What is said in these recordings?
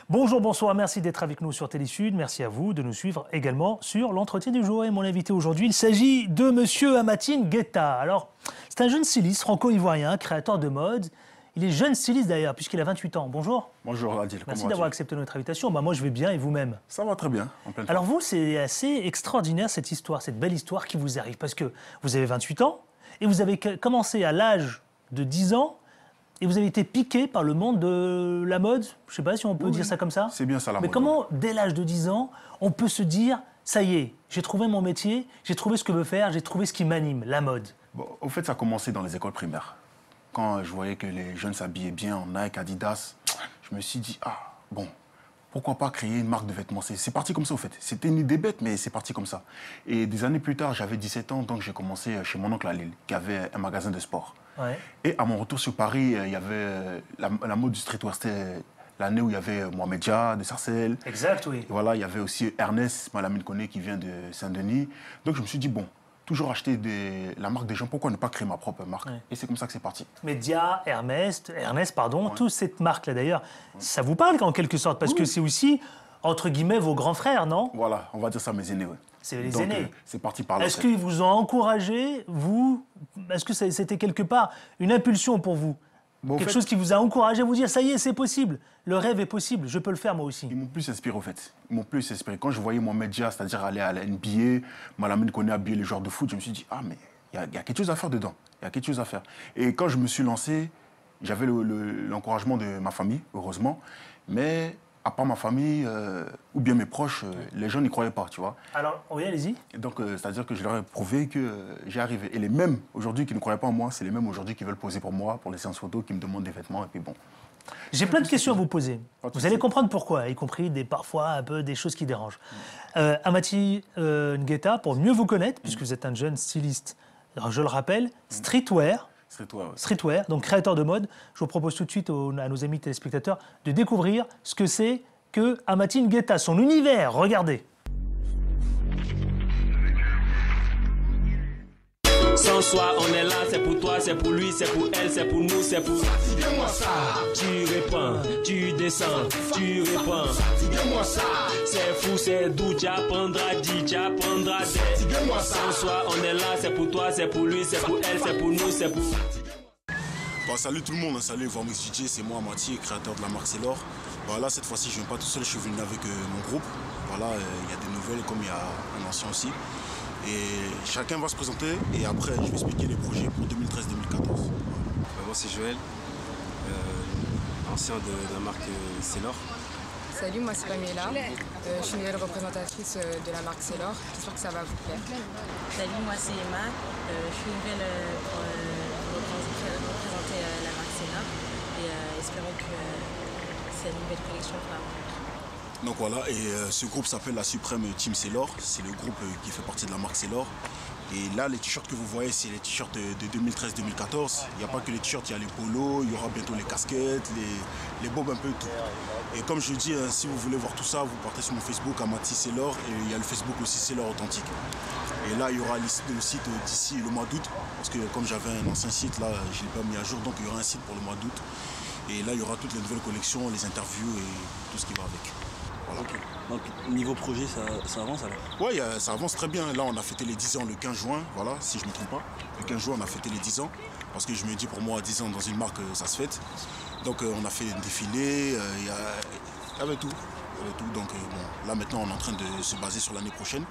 Bonjour, bonsoir, merci d'être avec nous sur Télésud. Merci à vous de nous suivre également sur l'entretien du jour. Et mon invité aujourd'hui, il s'agit de monsieur Amatine Guetta. Alors, c'est un jeune styliste franco-ivoirien, créateur de mode. Il est jeune styliste d'ailleurs, puisqu'il a 28 ans. Bonjour. Bonjour Adil. Merci d'avoir accepté notre invitation. Bah, moi, je vais bien et vous-même? Ça va très bien. En pleine Alors forme. vous, c'est assez extraordinaire cette histoire, cette belle histoire qui vous arrive. Parce que vous avez 28 ans et vous avez commencé à l'âge de 10 ans. Et vous avez été piqué par le monde de la mode, je ne sais pas si on peut dire ça comme ça. C'est bien ça la mode. Mais comment, dès l'âge de 10 ans, on peut se dire, ça y est, j'ai trouvé mon métier, j'ai trouvé ce que je veux faire, j'ai trouvé ce qui m'anime, la mode? Bon, au fait, ça a commencé dans les écoles primaires. Quand je voyais que les jeunes s'habillaient bien en Nike, Adidas, je me suis dit, ah, bon, pourquoi pas créer une marque de vêtements? C'est parti comme ça, au fait. C'était une idée bête, mais c'est parti comme ça. Et des années plus tard, j'avais 17 ans, donc j'ai commencé chez mon oncle à Lille, qui avait un magasin de sport. Ouais. Et à mon retour sur Paris, il y avait la mode du streetwear. C'était l'année où il y avait Mohamed Dia de Sarcelles. Exact, oui. Et voilà, il y avait aussi Ernest Malamine Koné qui vient de Saint-Denis. Donc je me suis dit, bon, toujours acheter la marque des gens, pourquoi ne pas créer ma propre marque? Ouais. Et c'est comme ça que c'est parti. Média, Ernest, pardon, Ouais. toute cette marque-là d'ailleurs, ça vous parle en quelque sorte, parce que c'est aussi, entre guillemets, vos grands frères, non? Voilà, on va dire ça mes aînés, ouais. C'est les Donc, aînés. c'est parti par là. Est-ce qu'ils vous ont encouragé, vous? Est-ce que c'était quelque part une impulsion pour vous? Bon, Quelque chose qui vous a encouragé à vous dire, ça y est, c'est possible, le rêve est possible, je peux le faire moi aussi. Ils m'ont plus inspiré, au fait. Ils m'ont plus inspiré. Quand je voyais Mohamed Dia, c'est-à-dire aller à la NBA, Malamine Koné habiller les joueurs de foot, je me suis dit, ah, mais il y a quelque chose à faire dedans. Il y a quelque chose à faire. Et quand je me suis lancé, j'avais l'encouragement de ma famille, heureusement. Mais à part ma famille ou bien mes proches, les gens n'y croyaient pas, tu vois. Alors, oui, allez-y. Et donc, c'est-à-dire que je leur ai prouvé que j'y arrivais. Et les mêmes, aujourd'hui, qui ne croyaient pas en moi, c'est les mêmes aujourd'hui qui veulent poser pour moi, pour les séances photos, qui me demandent des vêtements. Et puis bon. J'ai plein de questions à vous poser. Pas de Vous souci. allez comprendre pourquoi, y compris parfois un peu des choses qui dérangent. Amatine Guetta, pour mieux vous connaître, puisque vous êtes un jeune styliste, alors je le rappelle, streetwear, C'est toi, ouais. streetwear, donc créateur de mode, je vous propose tout de suite à nos amis téléspectateurs de découvrir ce que c'est que Amatine Guetta, son univers. Regardez. Sans soi, on est là, c'est pour toi, c'est pour lui, c'est pour elle, c'est pour nous, c'est pour... Fatiguez-moi ça. Tu réponds, tu descends, tu réponds. Fatiguez-moi ça. C'est fou, c'est doux, tu apprendras, tu apprendras. Fatiguez-moi ça. Sans soi, on est là, c'est pour toi, c'est pour lui, c'est pour elle, c'est pour nous, c'est pour... Bon, salut tout le monde, salut Vormix DJ, c'est moi Mathieu, créateur de la marque Sailor. Voilà, cette fois-ci je ne viens pas tout seul, je suis venu avec mon groupe. Voilà, il y a des nouvelles comme il y a un ancien aussi. Et chacun va se présenter et après je vais expliquer les projets pour 2013-2014. Moi c'est Joël, ancien de la marque Sailor. Salut, moi c'est Pamela. Je suis nouvelle représentatrice de la marque Sailor. J'espère que ça va vous plaire. Salut, moi c'est Emma. Je suis nouvelle pour représenter la marque Sailor. Et espérons que cette nouvelle collection fera un Donc voilà, et ce groupe s'appelle la Supreme Team Sailor. C'est le groupe qui fait partie de la marque Sailor. Et là, les t-shirts que vous voyez, c'est les t-shirts de 2013-2014. Il n'y a pas que les t-shirts, il y a les polos, il y aura bientôt les casquettes, les bobs, un peu tout. Et comme je dis, si vous voulez voir tout ça, vous partez sur mon Facebook, Amati Sailor, et il y a le Facebook aussi Sailor Authentique. Et là, il y aura le site d'ici le mois d'août, parce que comme j'avais un ancien site, là, je ne l'ai pas mis à jour, donc il y aura un site pour le mois d'août. Et là, il y aura toutes les nouvelles collections, les interviews et tout ce qui va avec. Voilà. Okay. Donc niveau projet, ça avance alors? Oui, ça avance très bien. Là, on a fêté les 10 ans le 15 juin, voilà, si je ne me trompe pas. Le 15 juin, on a fêté les 10 ans, parce que je me dis, pour moi, 10 ans dans une marque, ça se fête. Donc, on a fait un défilé, il y avait tout. Donc, bon, là, maintenant, on est en train de se baser sur l'année prochaine.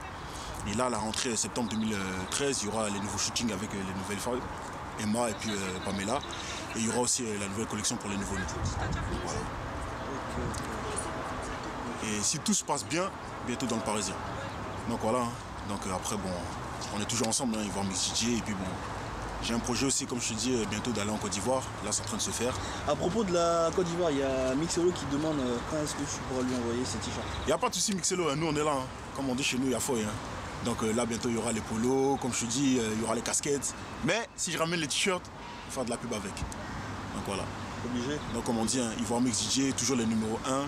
Et là, à la rentrée septembre 2013, il y aura les nouveaux shootings avec les nouvelles femmes, Emma et puis Pamela. Et il y aura aussi la nouvelle collection pour les nouveaux-nés. Voilà. Et si tout se passe bien, bientôt dans le Parisien. Donc voilà, donc après bon, on est toujours ensemble, ils vont Mix DJ et puis bon, j'ai un projet aussi comme je te dis, bientôt d'aller en Côte d'Ivoire, là c'est en train de se faire. À propos de la Côte d'Ivoire, il y a Mixolo qui demande quand est-ce que je pourrais lui envoyer ces t-shirts. Il n'y a pas de souci Mixelo, nous on est là, comme on dit chez nous, il y a feuille. Donc là bientôt il y aura les polos, comme je te dis, il y aura les casquettes. Mais si je ramène les t-shirts, il faut faire de la pub avec. Donc voilà. Obligé. Donc comme on dit, Ivoire Mix DJ, toujours les numéros 1.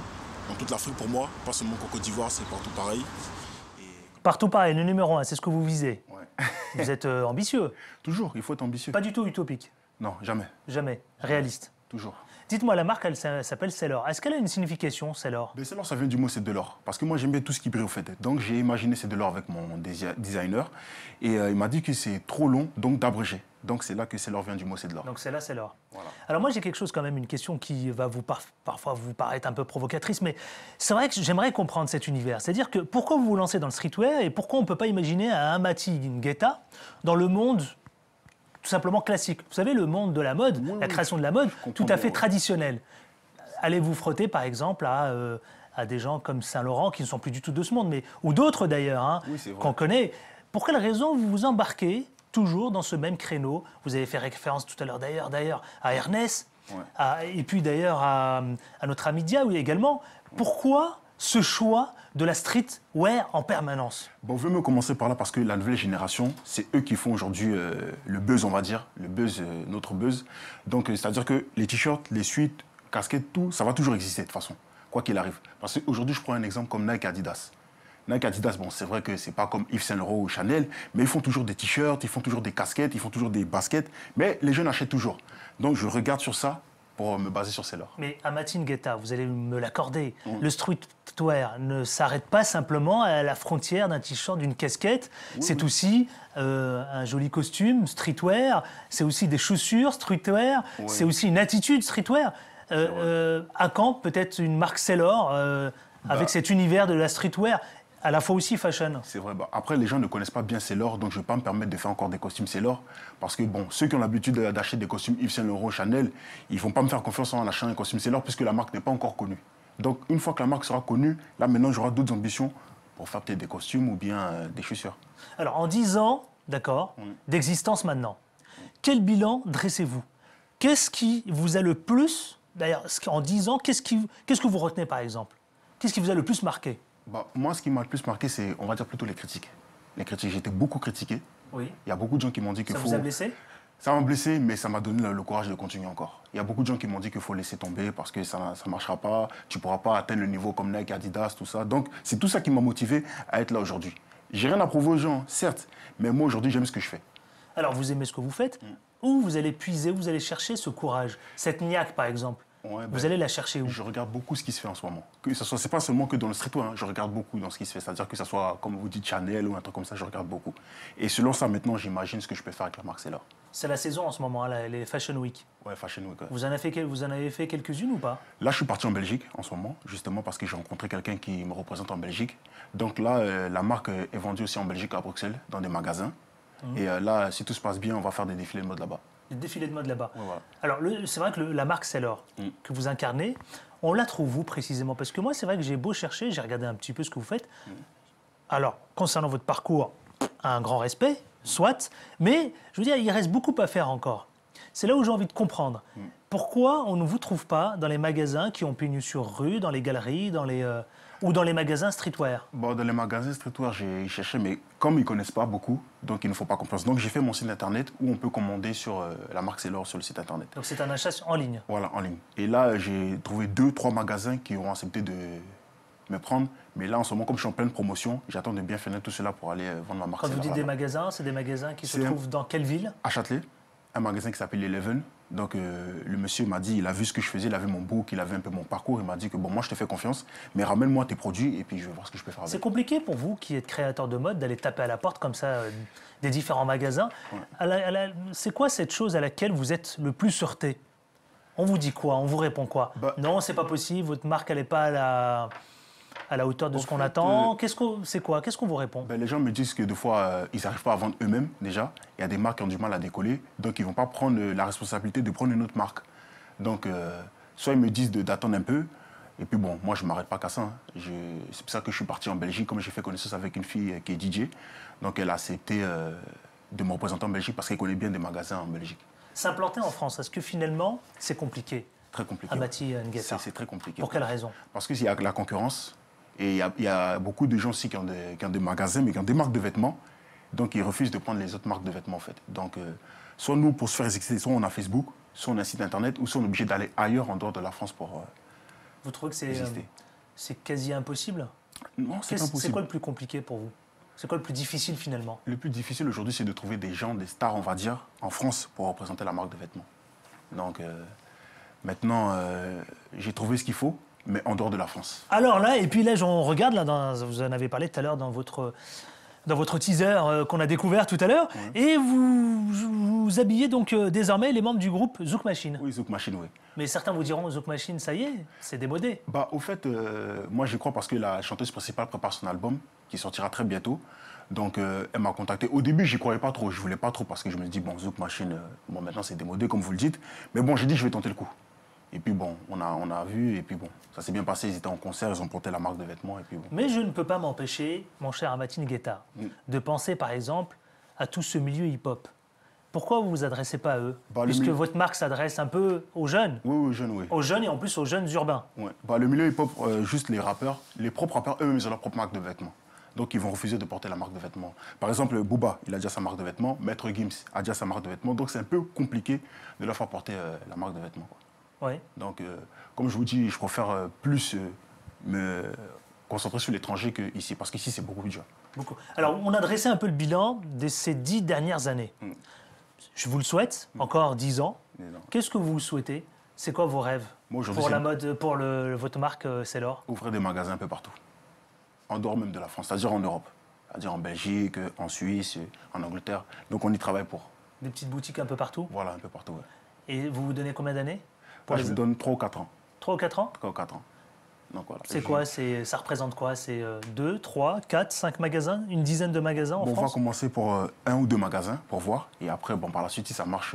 Dans toute l'Afrique pour moi, pas seulement qu'en Côte d'Ivoire, c'est partout pareil. Partout pareil, le numéro 1, c'est ce que vous visez. Ouais. Vous êtes ambitieux. Toujours, il faut être ambitieux. Pas du tout utopique. Non, jamais. Jamais. Réaliste. Toujours. Dites-moi, la marque, elle s'appelle Sailor. Est-ce qu'elle a une signification, Sailor? Ben, Sailor, ça vient du mot c'est de l'or. Parce que moi, j'aime bien tout ce qui brille au fait. Donc, j'ai imaginé c'est de l'or avec mon designer. Et il m'a dit que c'est trop long, donc d'abréger. Donc, c'est là que Sailor vient du mot c'est de l'or. Donc c'est là, Sailor. Voilà. Alors moi, j'ai quelque chose quand même, une question qui va parfois vous paraître un peu provocatrice, mais c'est vrai que j'aimerais comprendre cet univers. C'est-à-dire que pourquoi vous vous lancez dans le streetwear et pourquoi on ne peut pas imaginer un Amati Ngueta dans le monde tout simplement classique. Vous savez, le monde de la mode, la création de la mode, tout à fait traditionnel. Allez vous frotter, par exemple, à des gens comme Saint-Laurent, qui ne sont plus du tout de ce monde, ou d'autres d'ailleurs, hein, qu'on connaît. Pour quelle raison vous vous embarquez toujours dans ce même créneau? Vous avez fait référence tout à l'heure d'ailleurs à Ernest, et puis d'ailleurs à notre ami Dia également. Pourquoi ce choix de la streetwear en permanence? Bon, on veut me commencer par là parce que la nouvelle génération, c'est eux qui font aujourd'hui le buzz, on va dire, le buzz, notre buzz. Donc, c'est-à-dire que les t-shirts, les suites, casquettes, tout, ça va toujours exister de toute façon, quoi qu'il arrive. Parce qu'aujourd'hui, je prends un exemple comme Nike Adidas. Nike Adidas, bon, c'est vrai que c'est pas comme Yves Saint Laurent ou Chanel, mais ils font toujours des t-shirts, ils font toujours des casquettes, ils font toujours des baskets, mais les jeunes achètent toujours. Donc, je regarde sur ça pour me baser sur Sailor. Mais Amati Ngueta, vous allez me l'accorder, le streetwear ne s'arrête pas simplement à la frontière d'un t-shirt, d'une casquette. C'est aussi un joli costume streetwear, c'est aussi des chaussures streetwear, c'est aussi une attitude streetwear. À quand peut-être une marque Sailor avec cet univers de la streetwear, à la fois aussi fashion? C'est vrai. Bah, après, les gens ne connaissent pas bien Sailor, donc je ne vais pas me permettre de faire encore des costumes Sailor. Parce que, bon, ceux qui ont l'habitude d'acheter des costumes Yves Saint Laurent, Chanel, ils ne vont pas me faire confiance en achetant un costume Sailor puisque la marque n'est pas encore connue. Donc, une fois que la marque sera connue, là, maintenant, j'aurai d'autres ambitions pour faire peut-être des costumes ou bien des chaussures. Alors, en 10 ans, d'accord, d'existence maintenant, quel bilan dressez-vous? Qu'est-ce qui vous a le plus, d'ailleurs, en 10 ans, qu'est-ce que vous retenez, par exemple? Qu'est-ce qui vous a le plus marqué? Bah, moi, ce qui m'a le plus marqué, c'est, on va dire plutôt les critiques. Les critiques, j'ai été beaucoup critiqué. Oui. Il y a beaucoup de gens qui m'ont dit qu'il faut... Ça vous a blessé? Ça m'a blessé, mais ça m'a donné le courage de continuer encore. Il y a beaucoup de gens qui m'ont dit qu'il faut laisser tomber parce que ça ne marchera pas, tu ne pourras pas atteindre le niveau comme Nike, Adidas, tout ça. Donc, c'est tout ça qui m'a motivé à être là aujourd'hui. J'ai rien à prouver aux gens, certes, mais moi, aujourd'hui, j'aime ce que je fais. Alors, vous aimez ce que vous faites? Où vous allez puiser, où vous allez chercher ce courage? Cette niaque, par exemple, vous allez la chercher où? Je regarde beaucoup ce qui se fait en ce moment. Que ce soit, c'est pas seulement que dans le streetwear, hein, je regarde beaucoup dans ce qui se fait. C'est-à-dire que ce soit, comme vous dites, Chanel ou un truc comme ça, je regarde beaucoup. Et selon ça, maintenant, j'imagine ce que je peux faire avec la marque Sailor. C'est la saison en ce moment, hein, les Fashion Week. Ouais, Fashion Week. Ouais. Vous en avez fait quelques-unes ou pas? Là, je suis parti en Belgique en ce moment, justement parce que j'ai rencontré quelqu'un qui me représente en Belgique. Donc là, la marque est vendue aussi en Belgique, à Bruxelles, dans des magasins. Et là, si tout se passe bien, on va faire des défilés de mode là-bas. Des défilés de mode là-bas. Ouais, voilà. Alors, c'est vrai que la marque Sailor que vous incarnez, on la trouve où précisément? Parce que moi, c'est vrai que j'ai beau chercher, j'ai regardé un petit peu ce que vous faites. Alors, concernant votre parcours, un grand respect, soit, mais je veux dire, il reste beaucoup à faire encore. C'est là où j'ai envie de comprendre. Pourquoi on ne vous trouve pas dans les magasins qui ont pignon sur rue, dans les galeries, ou dans les magasins streetwear? Bon, dans les magasins streetwear, j'ai cherché, mais comme ils ne connaissent pas beaucoup, donc il ne faut pas confiance. Donc j'ai fait mon site internet où on peut commander sur la marque Sailor sur le site internet. Donc c'est un achat en ligne? Voilà, en ligne. Et là, j'ai trouvé 2-3 magasins qui ont accepté de me prendre. Mais là, en ce moment, comme je suis en pleine promotion, j'attends de bien finir tout cela pour aller vendre ma marque Quand Sailor. Vous dites des magasins, c'est des magasins qui se trouvent dans quelle ville? À Châtelet, un magasin qui s'appelle Eleven. Donc le monsieur m'a dit, il a vu ce que je faisais, il a vu mon book, il a vu un peu mon parcours, il m'a dit que bon, moi je te fais confiance, mais ramène-moi tes produits et puis je vais voir ce que je peux faire avec. C'est compliqué pour vous qui êtes créateur de mode d'aller taper à la porte comme ça des différents magasins. C'est quoi cette chose à laquelle vous êtes le plus heurté? On vous dit quoi? On vous répond quoi? Non, c'est pas possible, votre marque elle n'est pas à la hauteur de ce qu'on attend. C'est quoi? Qu'est-ce qu'on vous répond? Les gens me disent que des fois, ils n'arrivent pas à vendre eux-mêmes déjà. Il y a des marques qui ont du mal à décoller, donc ils ne vont pas prendre la responsabilité de prendre une autre marque. Donc, soit ils me disent d'attendre un peu, et puis bon, moi je ne m'arrête pas qu'à ça. Hein. C'est pour ça que je suis parti en Belgique, comme j'ai fait connaissance avec une fille qui est DJ. Donc elle a accepté de me représenter en Belgique parce qu'elle connaît bien des magasins en Belgique. S'implanter en France, est-ce que finalement c'est compliqué? Très compliqué. Amati Ngueta. C'est très compliqué. Pour quelle raison? Parce qu'il y a la concurrence. Et il y a beaucoup de gens aussi qui ont des magasins, mais qui ont des marques de vêtements. Donc, ils refusent de prendre les autres marques de vêtements, en fait. Donc, soit nous, pour se faire exister, soit on a Facebook, soit on a un site Internet, ou soit on est obligé d'aller ailleurs en dehors de la France pour Vous trouvez que c'est quasi impossible? Non, c'est pas possible. C'est quoi le plus compliqué pour vous? C'est quoi le plus difficile finalement? Le plus difficile aujourd'hui, c'est de trouver des gens, des stars, on va dire, en France pour représenter la marque de vêtements. Donc maintenant, j'ai trouvé ce qu'il faut, mais en dehors de la France. Alors là, et puis là, on regarde, là, vous en avez parlé tout à l'heure dans votre teaser qu'on a découvert tout à l'heure, et vous habillez donc désormais les membres du groupe Zouk Machine. Oui, Zouk Machine, oui. Mais certains vous diront, Zouk Machine, ça y est, c'est démodé. Bah, au fait, moi j'y crois parce que la chanteuse principale prépare son album qui sortira très bientôt. Donc elle m'a contacté. Au début, j'y croyais pas trop, je voulais pas trop parce que je me dis, bon, Zouk Machine, bon, maintenant c'est démodé comme vous le dites. Mais bon, j'ai dit, je vais tenter le coup. Et puis bon, on a vu, et puis bon, ça s'est bien passé. Ils étaient en concert, ils ont porté la marque de vêtements, et puis bon. Mais je ne peux pas m'empêcher, mon cher Amathine Guetta, de penser par exemple à tout ce milieu hip-hop. Pourquoi vous vous adressez pas à eux? Bah, Puisque votre marque s'adresse un peu aux jeunes. Oui, jeunes, oui. Aux jeunes et en plus aux jeunes urbains. Ouais. Bah, le milieu hip-hop, juste les rappeurs, les propres rappeurs, eux-mêmes, ils ont leur propre marque de vêtements. Donc, ils vont refuser de porter la marque de vêtements. Par exemple, Booba, il a déjà sa marque de vêtements. Maître Gims a déjà sa marque de vêtements. Donc, c'est un peu compliqué de leur faire porter la marque de vêtements, quoi. Oui. Donc, comme je vous dis, je préfère plus me concentrer sur l'étranger qu'ici. Parce qu'ici, c'est beaucoup plus dur. Beaucoup. Alors, on a dressé un peu le bilan de ces 10 dernières années. Je vous le souhaite, encore 10 ans. Qu'est-ce que vous souhaitez? C'est quoi vos rêves? Moi, pour la mode, pour votre marque Sailor? Ouvrir des magasins un peu partout. En dehors même de la France, c'est-à-dire en Europe. C'est-à-dire en Belgique, en Suisse, en Angleterre. Donc on y travaille pour. Des petites boutiques un peu partout? Voilà, un peu partout, ouais. Et vous vous donnez combien d'années? Je vous donne 3 ou 4 ans. 3 ou 4 ans? 3 ou 4 ans. Donc voilà. C'est quoi? Ça représente quoi? C'est 2, 3, 4, 5 magasins? Une dizaine de magasins en France? On va commencer pour 1 ou 2 magasins pour voir. Et après, bon, par la suite, si ça marche,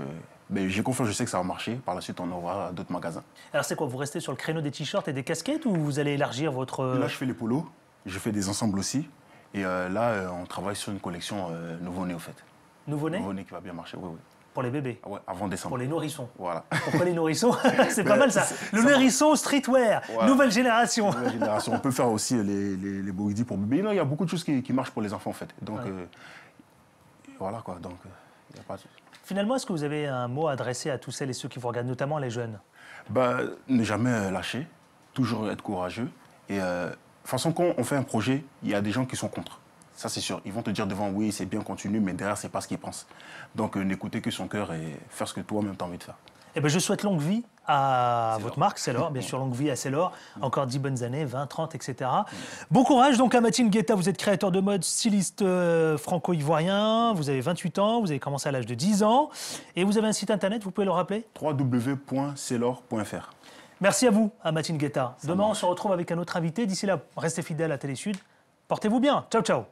j'ai confiance, je sais que ça va marcher. Par la suite, on aura d'autres magasins. Alors c'est quoi? Vous restez sur le créneau des t-shirts et des casquettes ou vous allez élargir votre... Là, je fais les polos. Je fais des ensembles aussi. Et là, on travaille sur une collection nouveau-né, au fait. Nouveau-né? Nouveau-né qui va bien marcher, oui, oui. Pour les bébés? Ah ouais, avant décembre. Pour les nourrissons? Voilà. Pourquoi les nourrissons? C'est pas mal ça. Le nourrisson streetwear, voilà. Nouvelle génération. Nouvelle génération. On peut faire aussi les body pour bébés. Non, il y a beaucoup de choses qui marchent pour les enfants, en fait. Donc, voilà quoi. Donc, y a pas de... Finalement, est-ce que vous avez un mot à adresser à tous celles et ceux qui vous regardent, notamment les jeunes? Ne jamais lâcher, toujours être courageux. Et de toute façon, quand on fait un projet, il y a des gens qui sont contre. Ça, c'est sûr. Ils vont te dire devant, oui, c'est bien, continue, mais derrière, c'est pas ce qu'ils pensent. Donc, n'écoutez que son cœur et faire ce que toi-même tu as envie de faire. Eh ben, je souhaite longue vie à votre marque, Sailor, bien sûr, longue vie à Sailor. Encore 10 bonnes années, 20, 30, etc. Bon courage donc à Amathine Guetta, vous êtes créateur de mode, styliste franco-ivoirien, vous avez 28 ans, vous avez commencé à l'âge de 10 ans, et vous avez un site internet, vous pouvez le rappeler? www.sailor.fr. Merci à vous, Amathine Guetta. Demain, on se retrouve avec un autre invité. D'ici là, restez fidèles à Télé Sud. Portez-vous bien. Ciao, ciao.